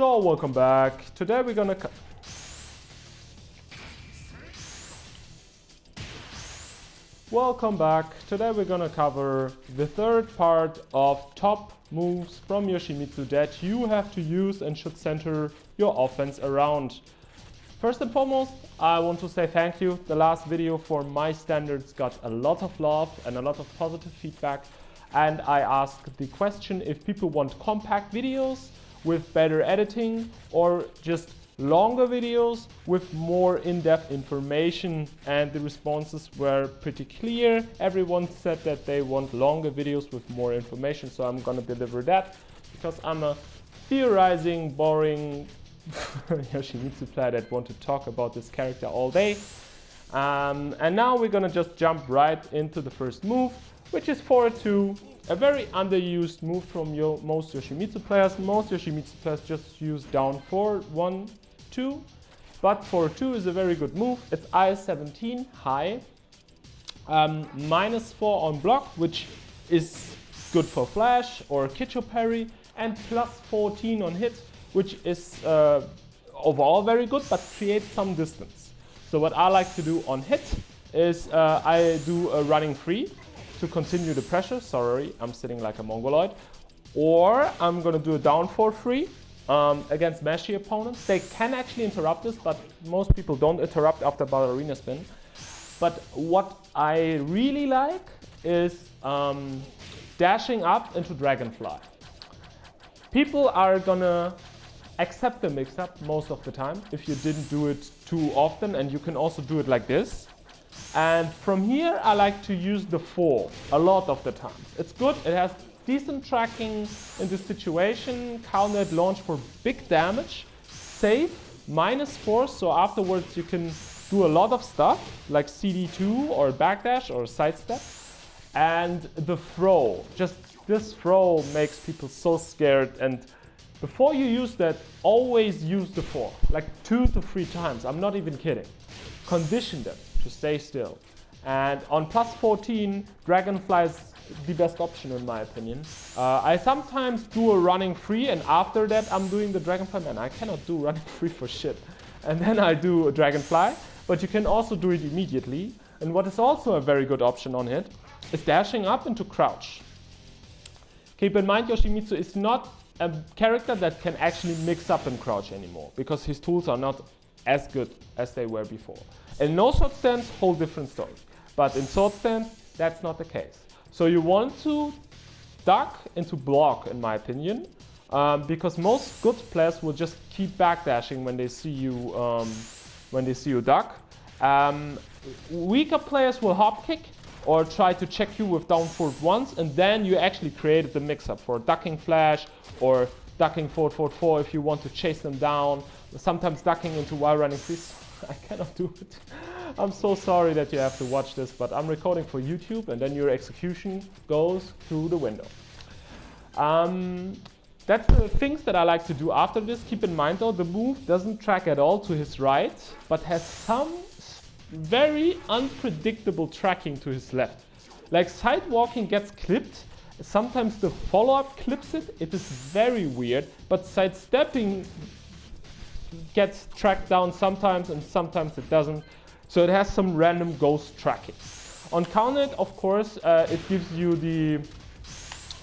So welcome back. Today we're gonna cover the third part of top moves from Yoshimitsu that you have to use and should center your offense around. First and foremost, I want to say thank you. The last video for my standards got a lot of love and a lot of positive feedback. And I asked the question if people want compact videos with better editing or just longer videos with more in-depth information, and the responses were pretty clear. Everyone said that they want longer videos with more information, so I'm gonna deliver that because I'm a theorizing, boring Yoshimitsu player that want to talk about this character all day. And now we're gonna just jump right into the first move, which is 4-2. A very underused move from most Yoshimitsu players. Most Yoshimitsu players just use down 4-1-2, but 4-2 is a very good move. It's I-17 high, -4 on block, which is good for flash or Kicho parry, and +14 on hit, which is overall very good, but creates some distance. So what I like to do on hit is I do a running free to continue the pressure. Sorry, I'm sitting like a mongoloid. Or I'm gonna do a down 4 free against mashy opponents. They can actually interrupt this, but most people don't interrupt after ballerina spin. But what I really like is dashing up into dragonfly. People are gonna accept the mix-up most of the time if you didn't do it too often, and you can also do it like this. And from here I like to use the 4 a lot of the times. It's good, it has decent tracking in this situation, countered launch for big damage, safe, -4, so afterwards you can do a lot of stuff like CD2 or backdash or sidestep. And the throw, just this throw makes people so scared, and before you use that, always use the 4, like 2 to 3 times, I'm not even kidding. Condition them to stay still. And on +14, Dragonfly is the best option in my opinion. I sometimes do a running free, and after that I'm doing the Dragonfly. Man, I cannot do running free for shit. And then I do a Dragonfly, but you can also do it immediately. And what is also a very good option on hit is dashing up into crouch. Keep in mind, Yoshimitsu is not a character that can actually mix up and crouch anymore, because his tools are not as good as they were before. In no sword stance, whole different story. But in sword stance, that's not the case. So you want to duck into block, in my opinion, because most good players will just keep backdashing when they see you duck. Weaker players will hop kick or try to check you with down forward once, and then you actually created the mix-up for ducking flash or ducking forward if you want to chase them down. Sometimes ducking into while running freeze. I cannot do it. I'm so sorry that you have to watch this, but I'm recording for YouTube, and then your execution goes through the window. That's the things that I like to do after this. Keep in mind though, the move doesn't track at all to his right, but has some very unpredictable tracking to his left. Like side walking gets clipped, sometimes the follow-up clips it. It is very weird, but sidestepping gets tracked down sometimes, and sometimes it doesn't. So it has some random ghost tracking. On counter, of course, it gives you the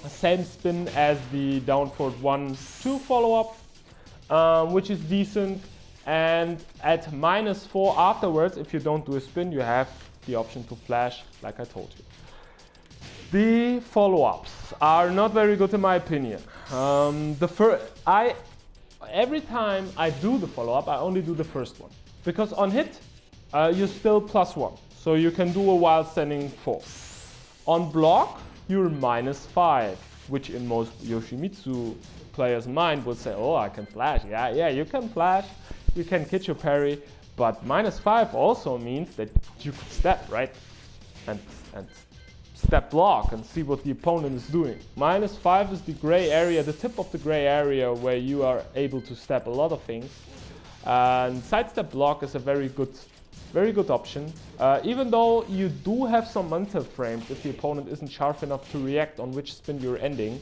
same spin as the down forward 1-2 follow-up, which is decent. And at -4 afterwards, if you don't do a spin, you have the option to flash, like I told you. The follow-ups are not very good in my opinion. Every time I do the follow-up, I only do the first one. Because on hit, you're still +1. So you can do a while standing 4. On block, you're -5, which in most Yoshimitsu players' mind would say, oh, I can flash. Yeah, you can flash. You can Kicho parry. But -5 also means that you could step, right? And step block and see what the opponent is doing. -5 is the gray area, the tip of the gray area where you are able to step a lot of things. And sidestep block is a very good option. Even though you do have some mental frames if the opponent isn't sharp enough to react on which spin you're ending.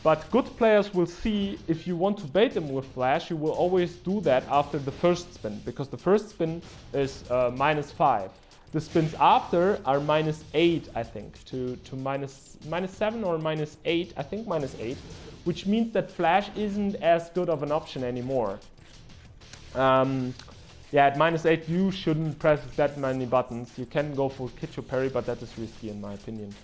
But good players will see if you want to bait them with flash, you will always do that after the first spin, because the first spin is -5. The spins after are -8, I think, to -7 or -8, I think -8, which means that flash isn't as good of an option anymore. Yeah, at -8 you shouldn't press that many buttons. You can go for Kicho parry, but that is risky in my opinion.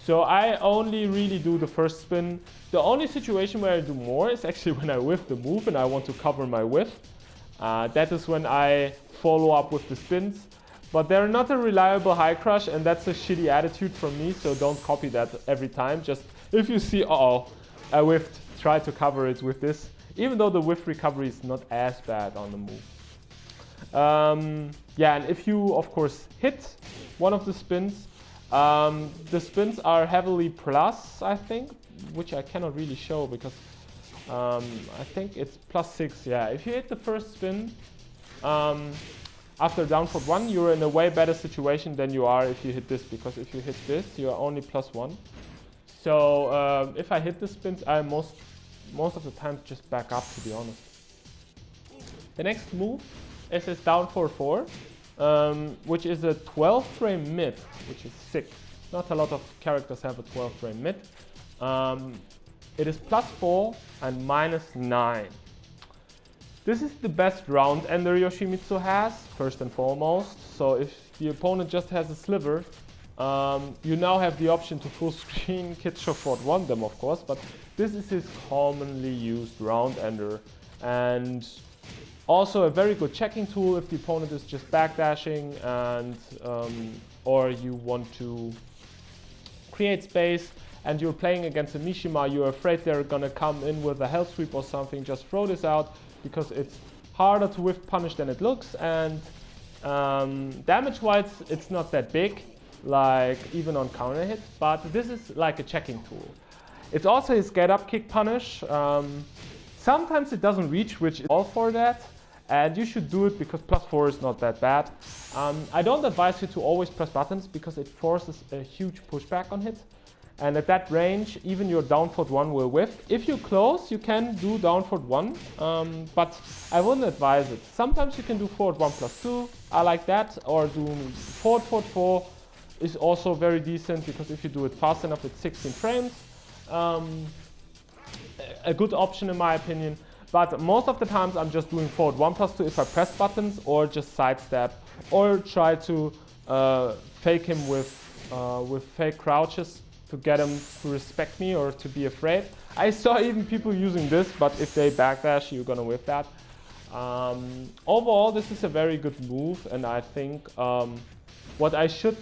So I only really do the first spin. The only situation where I do more is actually when I whiff the move and I want to cover my whiff. That is when I follow up with the spins. But they're not a reliable high crush, and that's a shitty attitude from me, so don't copy that every time. Just if you see, uh-oh, I whiffed, try to cover it with this, even though the whiff recovery is not as bad on the move. Yeah, and if you, of course, hit one of the spins are heavily plus, I think, which I cannot really show because I think it's +6. Yeah, if you hit the first spin, after down for 1, you're in a way better situation than you are if you hit this, because if you hit this, you're only +1. So if I hit the spins, I most of the time just back up, to be honest. The next move is this down for 4, which is a 12-frame mid, which is sick. Not a lot of characters have a 12-frame mid. It is +4 and -9. This is the best round ender Yoshimitsu has, first and foremost. So if the opponent just has a sliver, you now have the option to full screen Kicho Fort 1 them, of course, but this is his commonly used round ender. And also a very good checking tool if the opponent is just backdashing and or you want to create space and you're playing against a Mishima, you're afraid they're gonna come in with a hell sweep or something, just throw this out because it's harder to whiff punish than it looks, and damage-wise it's not that big, like even on counter hit, but this is like a checking tool. It's also his get up kick punish. Sometimes it doesn't reach, which is all for that. And you should do it because +4 is not that bad. I don't advise you to always press buttons because it forces a huge pushback on hit. And at that range, even your down forward 1 will whiff. If you close, you can do down forward 1, but I wouldn't advise it. Sometimes you can do forward 1 +2, I like that, or do forward 4 is also very decent because if you do it fast enough, it's 16 frames. A good option in my opinion. But most of the times I'm just doing forward 1 +2 if I press buttons, or just sidestep, or try to fake him with fake crouches to get him to respect me or to be afraid. I saw even people using this, but if they backdash, you're gonna whiff that. Overall, this is a very good move, and I think what I should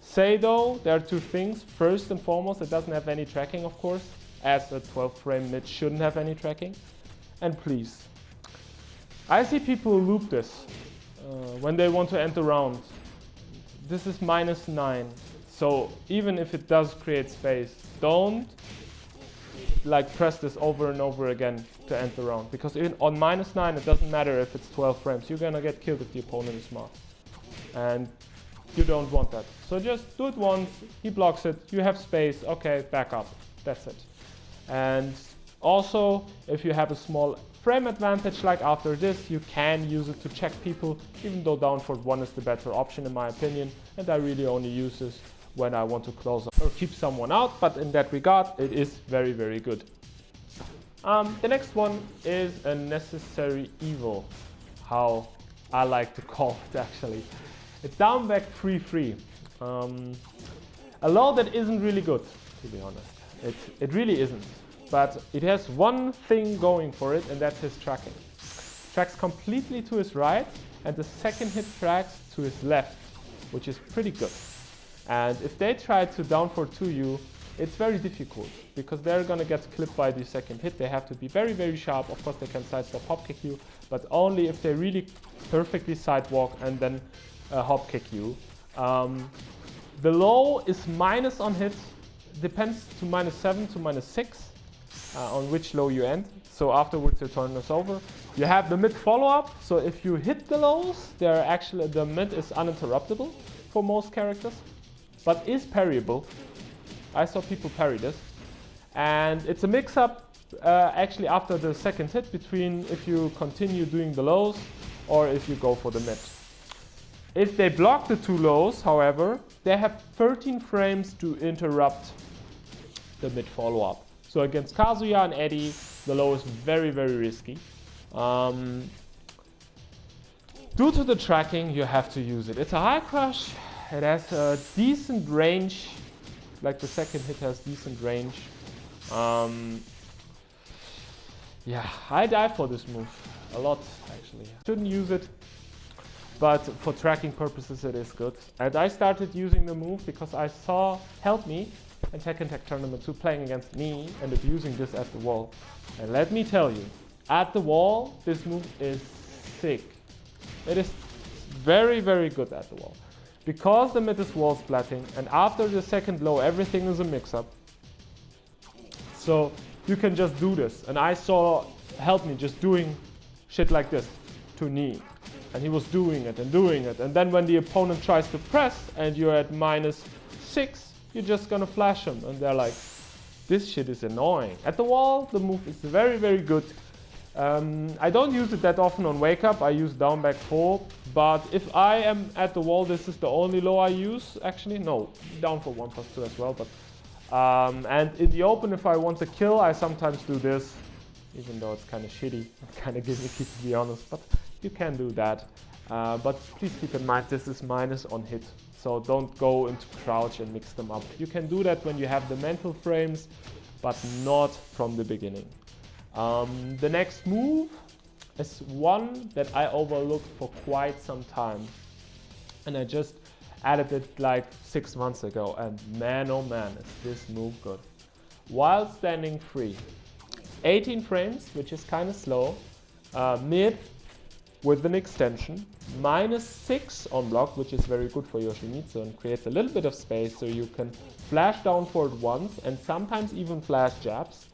say though, there are two things. First and foremost, it doesn't have any tracking, of course, as a 12-frame mid shouldn't have any tracking. And please, I see people loop this when they want to end the round. This is -9, so even if it does create space, don't like press this over and over again to end the round, because even on -9 it doesn't matter if it's 12 frames, you're gonna get killed if the opponent is smart, and you don't want that. So just do it once, he blocks it, you have space, okay, back up, that's it. And also, if you have a small frame advantage like after this, you can use it to check people, even though down forward 1 is the better option in my opinion, and I really only use this when I want to close or keep someone out, but in that regard it is very, very good. The next one is a necessary evil, how I like to call it actually. It's down back 3-3. A low that isn't really good, to be honest. It really isn't. But it has one thing going for it, and that's his tracking. Tracks completely to his right, and the second hit tracks to his left, which is pretty good. And if they try to down forward 2 you, it's very difficult, because they're gonna get clipped by the second hit. They have to be very, very sharp. Of course, they can sidestep hop kick you, but only if they really perfectly sidewalk and then hop kick you. The low is minus on hits, depends to -7 to -6 on which low you end. So afterwards your turn is over. You have the mid follow-up, so if you hit the lows, they're actually, the mid is uninterruptible for most characters, but is parryable. I saw people parry this. And it's a mix-up actually after the second hit between if you continue doing the lows or if you go for the mid. If they block the two lows, however, they have 13 frames to interrupt the mid follow-up. So against Kazuya and Eddie, the low is very, very risky. Due to the tracking, you have to use it. It's a high crush. It has a decent range. Like the second hit has decent range. Yeah, I dive for this move a lot actually. Shouldn't use it, but for tracking purposes it is good. And I started using the move because I saw Help Me and Tekken Tag Tournament 2 playing against me and abusing this at the wall. And let me tell you, at the wall, this move is sick. It is very, very good at the wall. Because the mid is wall splatting, and after the second low, everything is a mix-up. So you can just do this. And I saw Help Me just doing shit like this to knee. And he was doing it and doing it. And then when the opponent tries to press and you're at -6, you're just gonna flash him. And they're like, this shit is annoying. At the wall, the move is very, very good. I don't use it that often on wake up. I use down back 4. But if I am at the wall, this is the only low I use actually. No, down for 1+2 as well. But and in the open, if I want to kill, I sometimes do this. Even though it's kind of shitty, kind of gimmicky to be honest. But you can do that. But please keep in mind this is minus on hit. So don't go into crouch and mix them up. You can do that when you have the mental frames, but not from the beginning. The next move is one that I overlooked for quite some time. And I just added it like 6 months ago. And man, oh man, is this move good. While standing free. 18 frames, which is kind of slow. Mid with an extension. -6 on block, which is very good for Yoshimitsu and creates a little bit of space so you can flash down forward once and sometimes even flash jabs.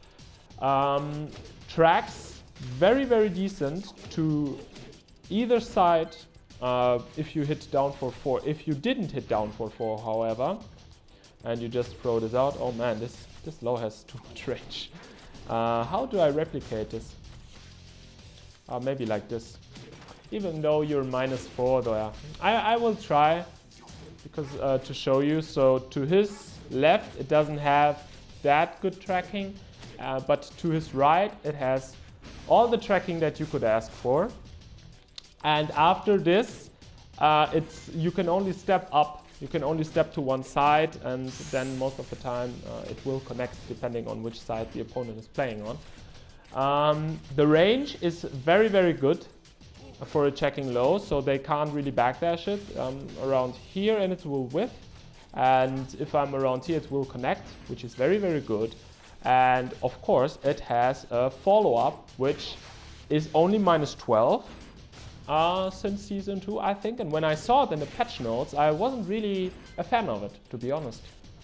Tracks very, very decent to either side if you hit down for 4. If you didn't hit down for 4, however, and you just throw this out, oh man, this low has too much range. How do I replicate this? Maybe like this. Even though you're -4 there. I will try because to show you. So to his left, it doesn't have that good tracking. But to his right, it has all the tracking that you could ask for. And after this, you can only step up. You can only step to one side, and then most of the time it will connect depending on which side the opponent is playing on. The range is very, very good for a checking low, so they can't really backdash it. Around here, and it will whiff. And if I'm around here, it will connect, which is very, very good. And of course, it has a follow-up, which is only -12 since Season 2, I think. And when I saw it in the patch notes, I wasn't really a fan of it, to be honest.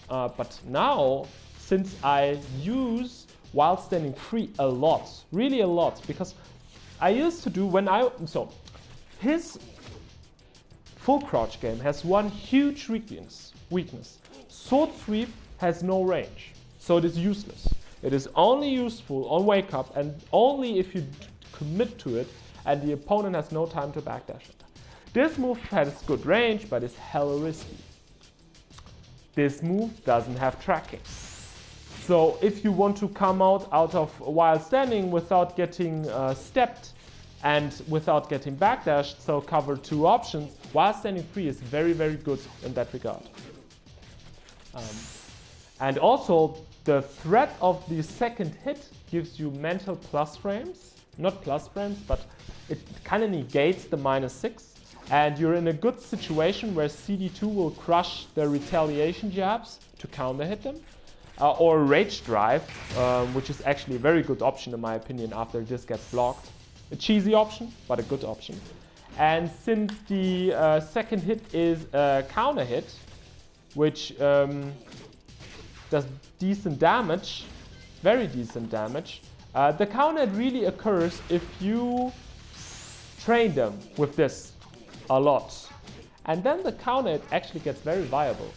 But now, since I use while standing free a lot, really a lot, because I used to do so his full crouch game has one huge weakness. Sword sweep has no range. So it is useless. It is only useful on wake up and only if you commit to it and the opponent has no time to backdash it. This move has good range, but is hella risky. This move doesn't have tracking. So if you want to come out of while standing without getting stepped and without getting backdashed, so cover 2 options, while standing free is very, very good in that regard. And also, the threat of the second hit gives you mental plus frames. Not plus frames, but it kind of negates the -6. And you're in a good situation where CD2 will crush the retaliation jabs to counter hit them. Or Rage Drive, which is actually a very good option in my opinion after this gets blocked. A cheesy option, but a good option. And since the second hit is a counter hit, which does decent damage, very decent damage, the counter hit really occurs if you train them with this a lot. And then the counter hit actually gets very viable.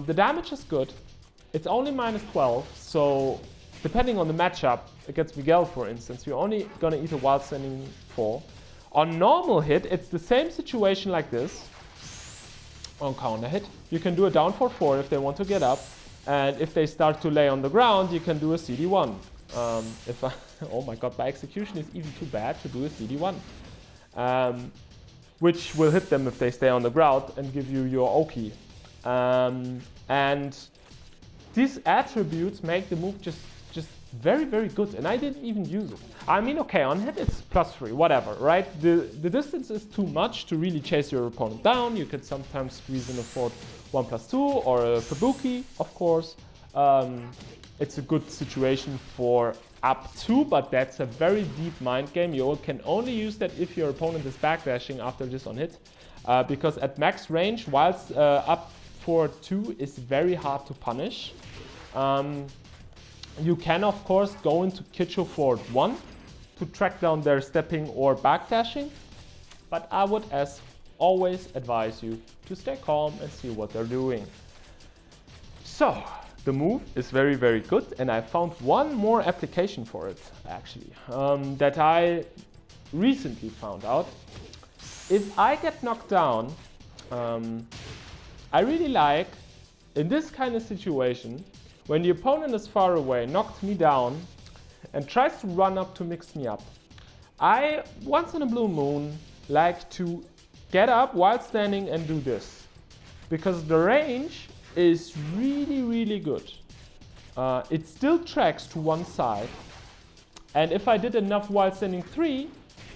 The damage is good. it's only -12, so depending on the matchup against Miguel, for instance, you're only gonna eat a wild standing 4. On normal hit, it's the same situation like this. On counter hit, you can do a down for 4 if they want to get up, and if they start to lay on the ground, you can do a CD1. Oh my god, my execution is even too bad to do a CD1. Which will hit them if they stay on the ground and give you your Oki. And these attributes make the move just very, very good, and I didn't even use it. I mean, okay, on hit it's +3, whatever, right? The distance is too much to really chase your opponent down. You could sometimes squeeze in a forward 1+2 or a Kabuki, of course. It's a good situation for up 2, but that's a very deep mind game. You can only use that if your opponent is backdashing after this on hit, because at max range, whilst up for 2 is very hard to punish. You can, of course, go into Kicho forward 1 to track down their stepping or backdashing, but I would, as always, advise you to stay calm and see what they're doing. So, the move is very, very good, and I found one more application for it, actually, that I recently found out. If I get knocked down, I really like, in this kind of situation, when the opponent is far away, knocks me down, and tries to run up to mix me up, I, once in a blue moon, like to get up while standing and do this. Because the range is really, really good. It still tracks to one side, and if I did enough while standing 3,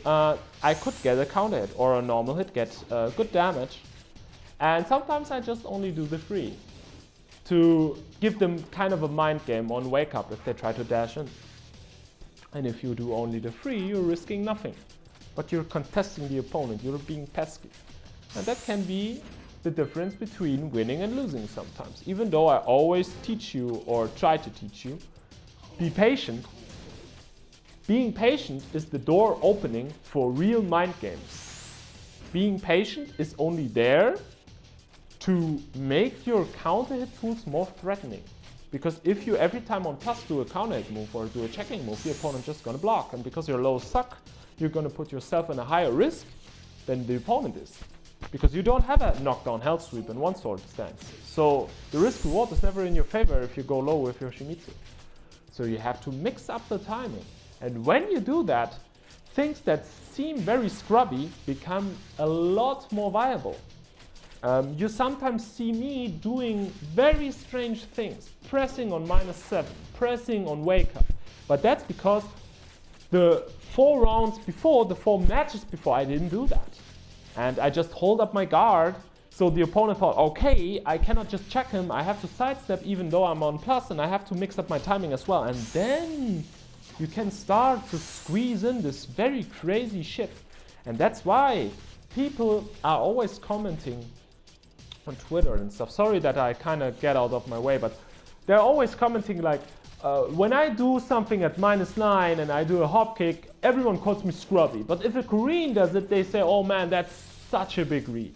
I could get a counter hit or a normal hit, get good damage. And sometimes I just only do the 3 to give them kind of a mind game on wake up if they try to dash in. And if you do only the 3, you're risking nothing. But you're contesting the opponent, you're being pesky. And that can be the difference between winning and losing sometimes. Even though I always teach you, or try to teach you, be patient. Being patient is the door opening for real mind games. Being patient is only there to make your counter hit tools more threatening. Because if you every time on plus do a counter hit move or do a checking move, the opponent's just gonna block. And because your lows suck, you're gonna put yourself in a higher risk than the opponent is. Because you don't have a knockdown health sweep in one sword stance. So the risk reward is never in your favor if you go low with Yoshimitsu. So you have to mix up the timing. And when you do that, things that seem very scrubby become a lot more viable. You sometimes see me doing very strange things, pressing on -7, pressing on wake up. But that's because the 4 rounds before, the 4 matches before, I didn't do that. And I just hold up my guard, so the opponent thought, okay, I cannot just check him, I have to sidestep even though I'm on plus, and I have to mix up my timing as well. And then you can start to squeeze in this very crazy shit. And that's why people are always commenting on Twitter and stuff. Sorry that I kind of get out of my way, but they're always commenting like, when I do something at -9 and I do a hop kick, everyone calls me scrubby. But if a Korean does it, they say, oh man, that's such a big read.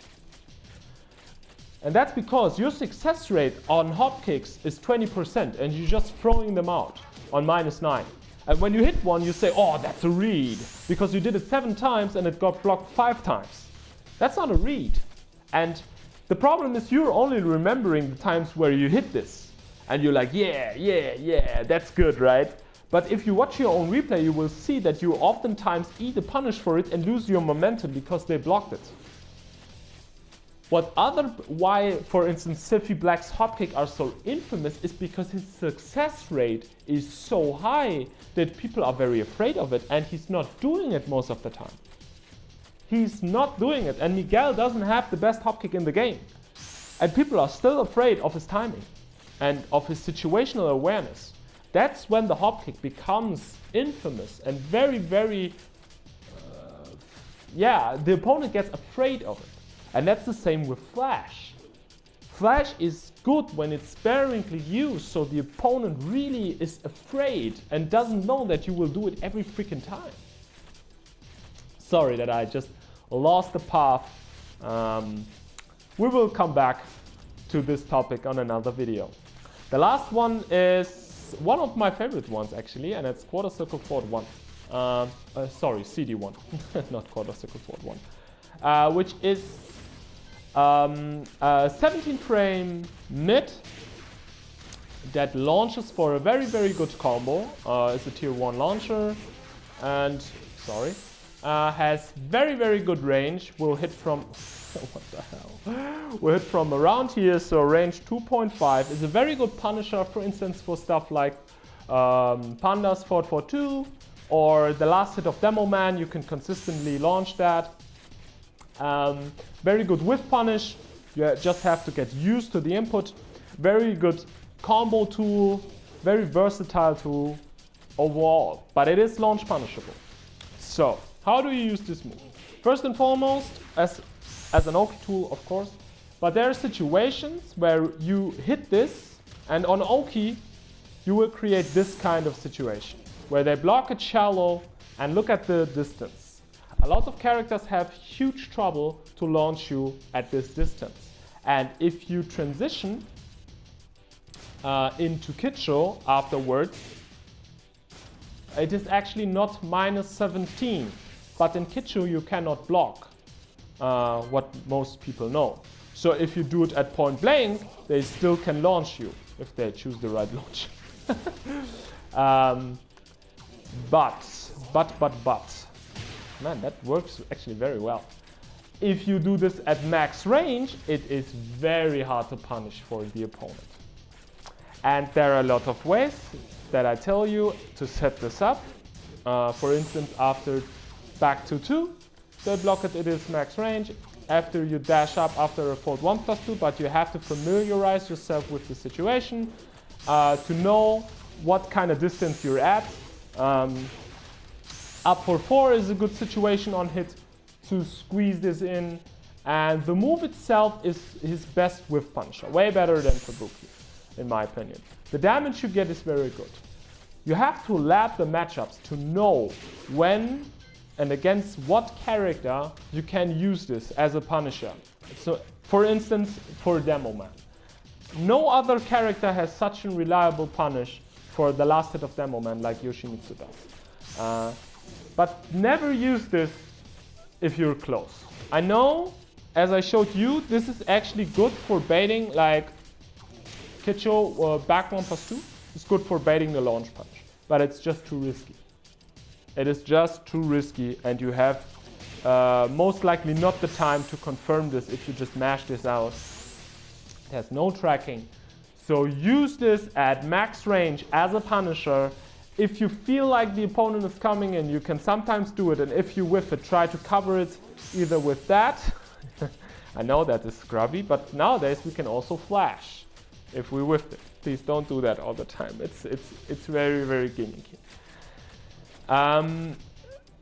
And that's because your success rate on hop kicks is 20% and you're just throwing them out on -9. And when you hit one, you say, oh, that's a read, because you did it 7 times and it got blocked 5 times. That's not a read. And the problem is you're only remembering the times where you hit this. And you're like, yeah, that's good, right? But if you watch your own replay, you will see that you oftentimes eat a punish for it and lose your momentum because they blocked it. Why, for instance, Sylphie Black's hop kick are so infamous is because his success rate is so high that people are very afraid of it, and he's not doing it most of the time. He's not doing it, and Miguel doesn't have the best hop kick in the game. And people are still afraid of his timing and of his situational awareness. That's when the hop kick becomes infamous and very, very, the opponent gets afraid of it. And that's the same with Flash. Flash is good when it's sparingly used, so the opponent really is afraid and doesn't know that you will do it every freaking time. Sorry that I just lost the path. We will come back to this topic on another video. The last one is one of my favorite ones actually, and it's quarter circle forward 1. Sorry, CD1, not quarter circle forward 1, which is 17 frame mid that launches for a very, very good combo. It's a tier 1 launcher and, sorry, has very, very good range. Will hit from, what the hell? Will hit from around here, so range 2.5. Is a very good punisher, for instance, for stuff like Pandas forward 4-2 or the last hit of Demo Man. You can consistently launch that. Very good whiff punish. You just have to get used to the input. Very good combo tool, very versatile tool overall, but it is launch punishable. So, how do you use this move? First and foremost, as an Oki tool, of course, but there are situations where you hit this, and on Oki, you will create this kind of situation, where they block it shallow and look at the distance. A lot of characters have huge trouble to launch you at this distance. And if you transition into Kicho afterwards, it is actually not -17, but in Kicho you cannot block, what most people know. So if you do it at point blank, they still can launch you if they choose the right launch. But, man, that works actually very well. If you do this at max range, it is very hard to punish for the opponent. And there are a lot of ways that I tell you to set this up. For instance, after back to 2, they block it, it is max range. After you dash up after a forward 1+2, but you have to familiarize yourself with the situation to know what kind of distance you're at. Up for 4 is a good situation on hit to squeeze this in. And the move itself is his best whiff punisher, way better than Kabuki, in my opinion. The damage you get is very good. You have to lab the matchups to know when and against what character you can use this as a punisher. So, for instance, for Demo Man. No other character has such a reliable punish for the last hit of Demo Man like Yoshimitsu does. But never use this if you're close. I know, as I showed you, this is actually good for baiting, like Kicho back 1+2 is good for baiting the launch punch, but it's just too risky. It is just too risky, and you have most likely not the time to confirm this if you just mash this out. It has no tracking. So use this at max range as a punisher. If you feel like the opponent is coming in, you can sometimes do it, and if you whiff it, try to cover it either with that. I know that is scrubby, but nowadays we can also flash if we whiffed it. Please don't do that all the time. It's very, very gimmicky.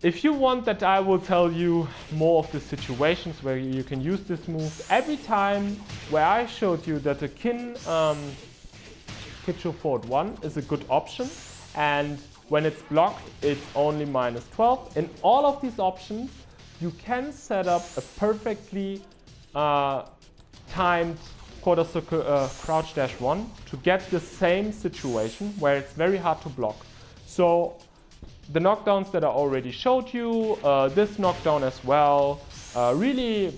If you want that I will tell you more of the situations where you can use this move, every time where I showed you that a Kin Kicho forward 1 is a good option, and when it's blocked, it's only -12. In all of these options, you can set up a perfectly timed quarter circle crouch dash 1 to get the same situation where it's very hard to block. So the knockdowns that I already showed you, this knockdown as well, really,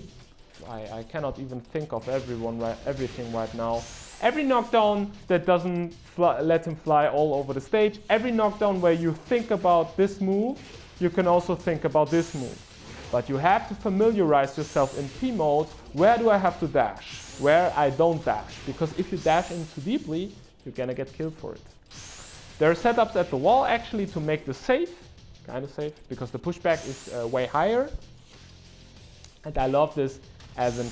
I cannot even think of everything right now. Every knockdown that doesn't let him fly all over the stage, every knockdown where you think about this move, you can also think about this move. But you have to familiarize yourself in P mode, where do I have to dash, where I don't dash. Because if you dash in too deeply, you're gonna get killed for it. There are setups at the wall actually to make this safe, kind of safe, because the pushback is way higher. And I love this as in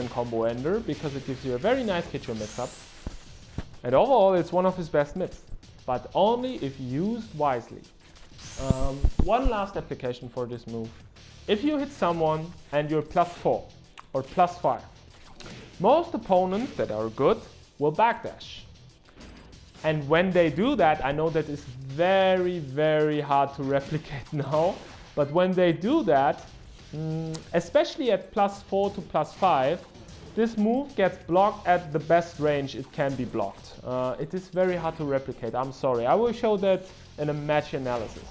combo ender, because it gives you a very nice Kicho mix-up. And overall, it's one of his best mids, but only if used wisely. One last application for this move. If you hit someone and you're +4 or +5, most opponents that are good will backdash. And when they do that, I know that is very, very hard to replicate now, but when they do that, especially at +4 to +5, this move gets blocked at the best range it can be blocked. It is very hard to replicate, I'm sorry. I will show that in a match analysis.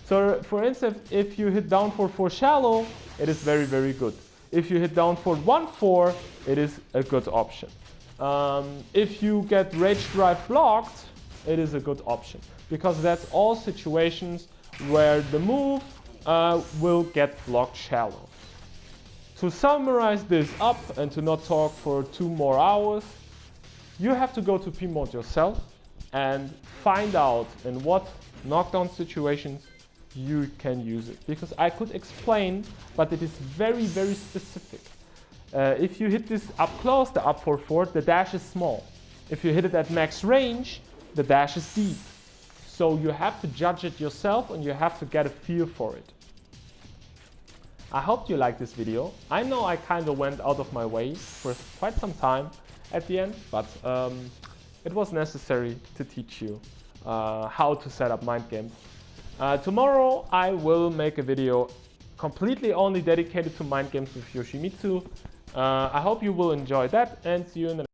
So for instance, if you hit down forward 4 shallow, it is very, very good. If you hit down forward 1-4, it is a good option. If you get rage drive blocked, it is a good option. Because that's all situations where the move will get blocked shallow. To summarize this up and to not talk for 2 more hours, you have to go to P-mode yourself and find out in what knockdown situations you can use it. Because I could explain, but it is very, very specific. If you hit this up close, the up 4-4, the dash is small. If you hit it at max range, the dash is deep. So you have to judge it yourself and you have to get a feel for it. I hope you liked this video. I know I kind of went out of my way for quite some time at the end, but it was necessary to teach you how to set up mind games. Tomorrow I will make a video completely only dedicated to mind games with Yoshimitsu. I hope you will enjoy that and see you in the next